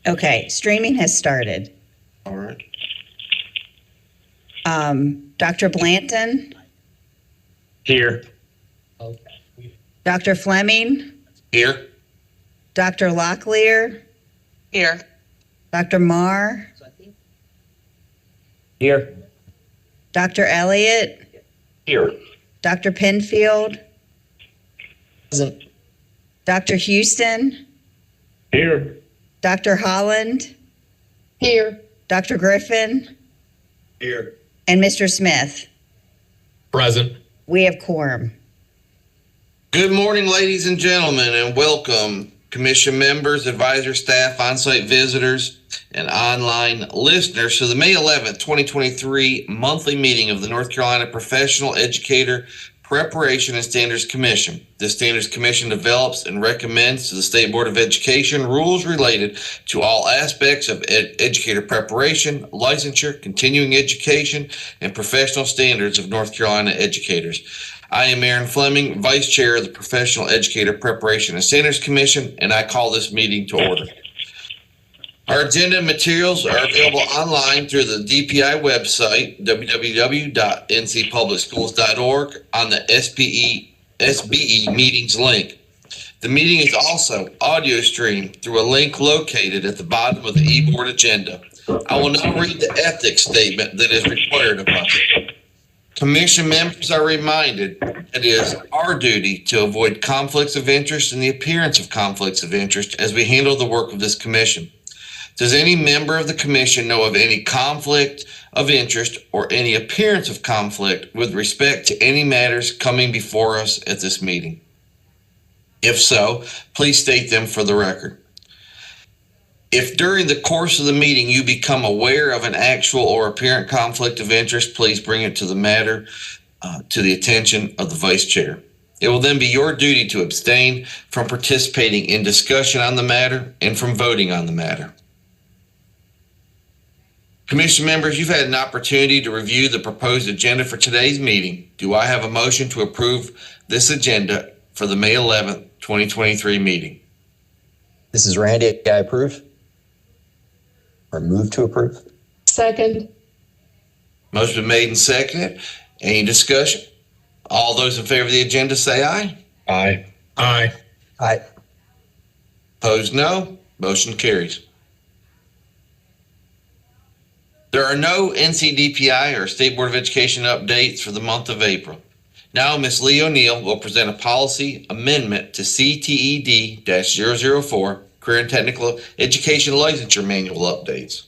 Okay, streaming has started. All right. Dr. Blanton, Here. Dr. Fleming, Here. Dr. Locklear, Here. Dr. Marr, Here. Dr. Elliott, Here. Dr. Penfield, Present. Dr. Houston, Here. Dr. Holland, Here. Dr. Griffin, Here. and Mr. Smith. Present. We have quorum. Good morning, ladies and gentlemen, and welcome, commission members, advisor staff, on-site visitors, and online listeners to the May 11th, 2023 monthly meeting of the North Carolina Professional Educator Preparation and Standards Commission. The Standards Commission develops and recommends to the State Board of Education rules related to all aspects of educator preparation, licensure, continuing education, and professional standards of North Carolina educators. I am Aaron Fleming, Vice Chair of the Professional Educator Preparation and Standards Commission, and I call this meeting to order. Our agenda and materials are available online through the DPI website, www.ncpublicschools.org, on the SBE meetings link. The meeting is also audio streamed through a link located at the bottom of the e-board agenda. I will now read the ethics statement that is required of us. Commission members are reminded that it is our duty to avoid conflicts of interest and the appearance of conflicts of interest as we handle the work of this commission. Does any member of the commission know of any conflict of interest or any appearance of conflict with respect to any matters coming before us at this meeting? If so, please state them for the record. If during the course of the meeting you become aware of an actual or apparent conflict of interest, please bring it to the matter to the attention of the vice chair. It will then be your duty to abstain from participating in discussion on the matter and from voting on the matter. Commission members, you've had an opportunity to review the proposed agenda for today's meeting. Do I have a motion to approve this agenda for the May 11th, 2023 meeting? This is Randy. I approve. Or move to approve. Second. Motion been made and seconded. Any discussion? All those in favor of the agenda say aye. Aye. Aye. Aye. Opposed, no. Motion carries. There are no NCDPI or State Board of Education updates for the month of April. Now, Ms. Lee O'Neill will present a policy amendment to CTED-004, Career and Technical Education Licensure Manual updates.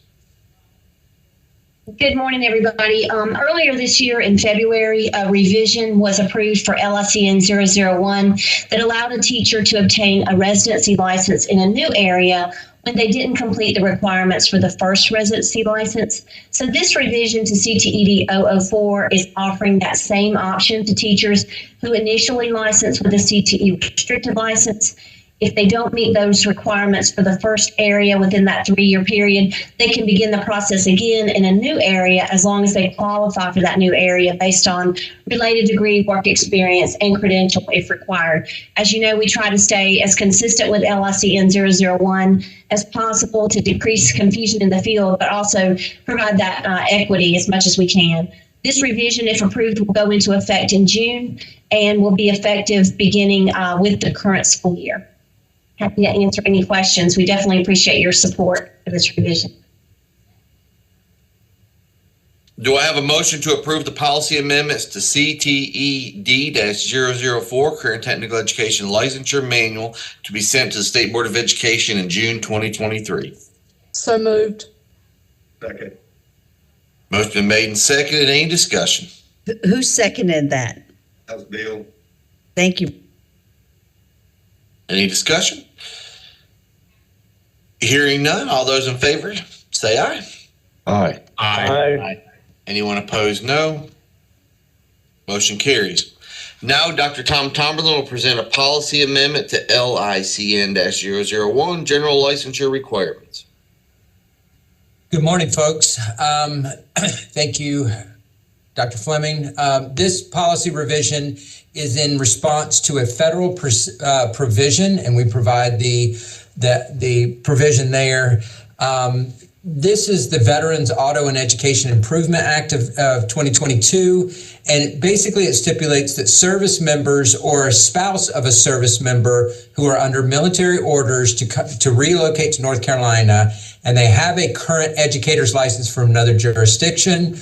Good morning, everybody. Earlier this year in February, a revision was approved for LICN 001 that allowed a teacher to obtain a residency license in a new area when they didn't complete the requirements for the first residency license. So this revision to CTED 004 is offering that same option to teachers who initially licensed with a CTE restricted license. If they don't meet those requirements for the first area within that 3-year period, they can begin the process again in a new area as long as they qualify for that new area based on related degree, work experience, and credential if required. As you know, we try to stay as consistent with LICN 001 as possible to decrease confusion in the field, but also provide that equity as much as we can. This revision, if approved, will go into effect in June and will be effective beginning with the current school year. Happy to answer any questions. We definitely appreciate your support for this revision. Do I have a motion to approve the policy amendments to CTED-004, Career and Technical Education Licensure Manual, to be sent to the State Board of Education in June 2023? So moved. Second. Motion been made and seconded. Any discussion? Who seconded that? That was Bill. Thank you. Any discussion? Hearing none, all those in favor say aye. Aye. Aye. Anyone opposed, no. Motion carries. Now, Dr. Tom Tomberlin will present a policy amendment to LICN-001, General Licensure Requirements. Good morning, folks. Thank you, Dr. Fleming. This policy revision is in response to a federal provision, and we provide the provision there This is the Veterans Auto and Education Improvement Act of 2022. And basically it stipulates that service members or a spouse of a service member who are under military orders to relocate to North Carolina and they have a current educator's license from another jurisdiction,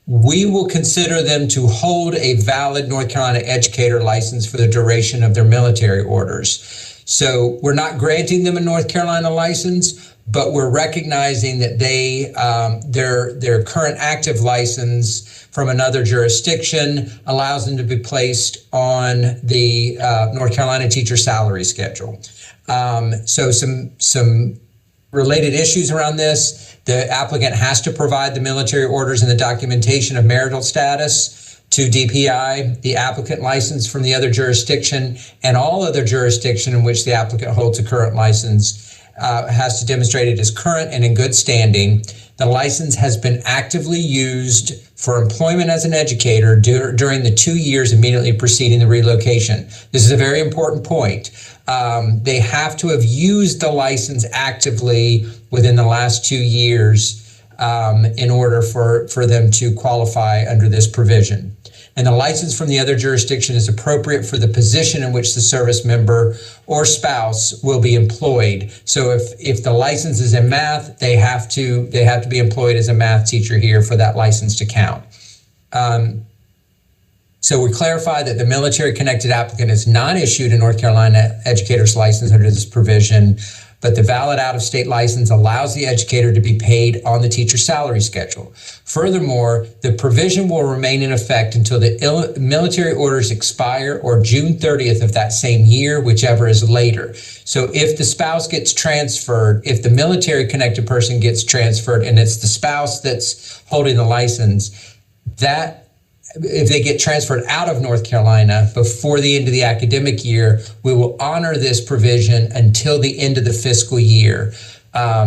we will consider them to hold a valid North Carolina educator license for the duration of their military orders. So we're not granting them a North Carolina license, but we're recognizing that their current active license from another jurisdiction allows them to be placed on the North Carolina teacher salary schedule. So some related issues around this. The applicant has to provide the military orders and the documentation of marital status to DPI, the applicant license from the other jurisdiction, and all other jurisdiction in which the applicant holds a current license has to demonstrate it is current and in good standing. The license has been actively used for employment as an educator during the 2 years immediately preceding the relocation. This is a very important point. They have to have used the license actively within the last 2 years in order for them to qualify under this provision. And the license from the other jurisdiction is appropriate for the position in which the service member or spouse will be employed. So if the license is in math, they have to be employed as a math teacher here for that license to count. So we clarify that the military connected applicant is not issued a North Carolina educator's license under this provision, but the valid out-of-state license allows the educator to be paid on the teacher salary schedule. Furthermore, the provision will remain in effect until the military orders expire or June 30th of that same year, whichever is later. So if the spouse gets transferred, if the military connected person gets transferred and it's the spouse that's holding the license, that if they get transferred out of North Carolina before the end of the academic year, we will honor this provision until the end of the fiscal year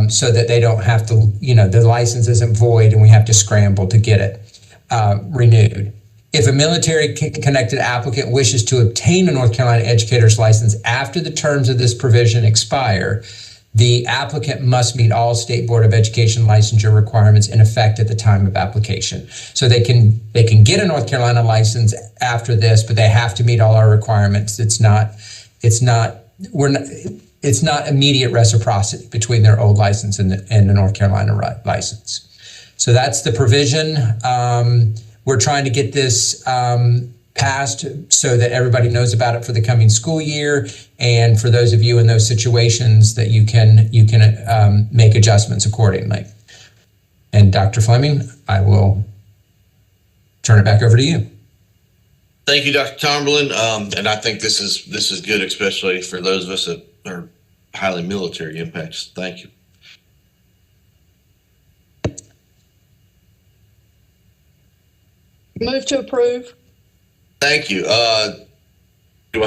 so that they don't have to, the license isn't void and we have to scramble to get it renewed. If a military connected applicant wishes to obtain a North Carolina educator's license after the terms of this provision expire, the applicant must meet all State Board of Education licensure requirements in effect at the time of application. So they can get a North Carolina license after this, but they have to meet all our requirements. It's not immediate reciprocity between their old license and the North Carolina license. So that's the provision. We're trying to get this passed so that everybody knows about it for the coming school year, and for those of you in those situations that you can make adjustments accordingly. And Dr. Fleming, I will turn it back over to you. Thank you, Dr. Tomberlin. And I think this is good, especially for those of us that are highly military impacts. Thank you. Move to approve. Thank you. Do I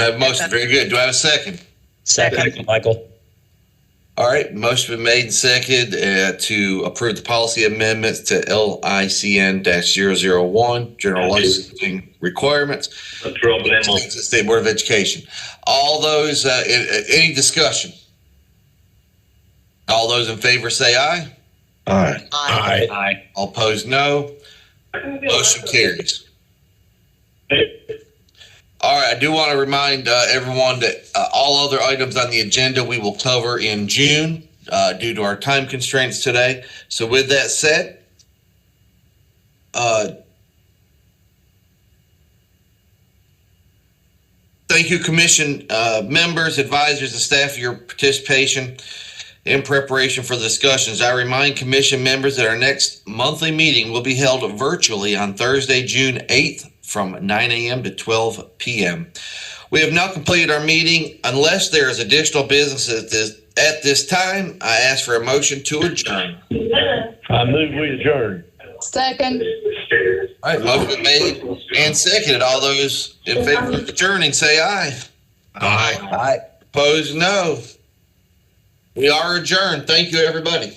have a motion? Very good. Do I have a second? Second, Michael. All right. Motion been made and seconded to approve the policy amendments to LICN-001, general licensing requirements. State Board of Education. All those, any discussion? All those in favor say aye. Aye. Aye. All opposed, no. Motion carries. All right, I do want to remind everyone that all other items on the agenda we will cover in June due to our time constraints today. So with that said, thank you, Commission members, advisors, and staff for your participation in preparation for the discussions. I remind Commission members that our next monthly meeting will be held virtually on Thursday, June 8th from 9 a.m. to 12 p.m. We have now completed our meeting. Unless there is additional business at this time, I ask for a motion to adjourn. I move we adjourn. Second. All right, motion made and seconded. All those in favor of adjourning say aye. Aye. Aye. Opposed, no. We are adjourned. Thank you, everybody.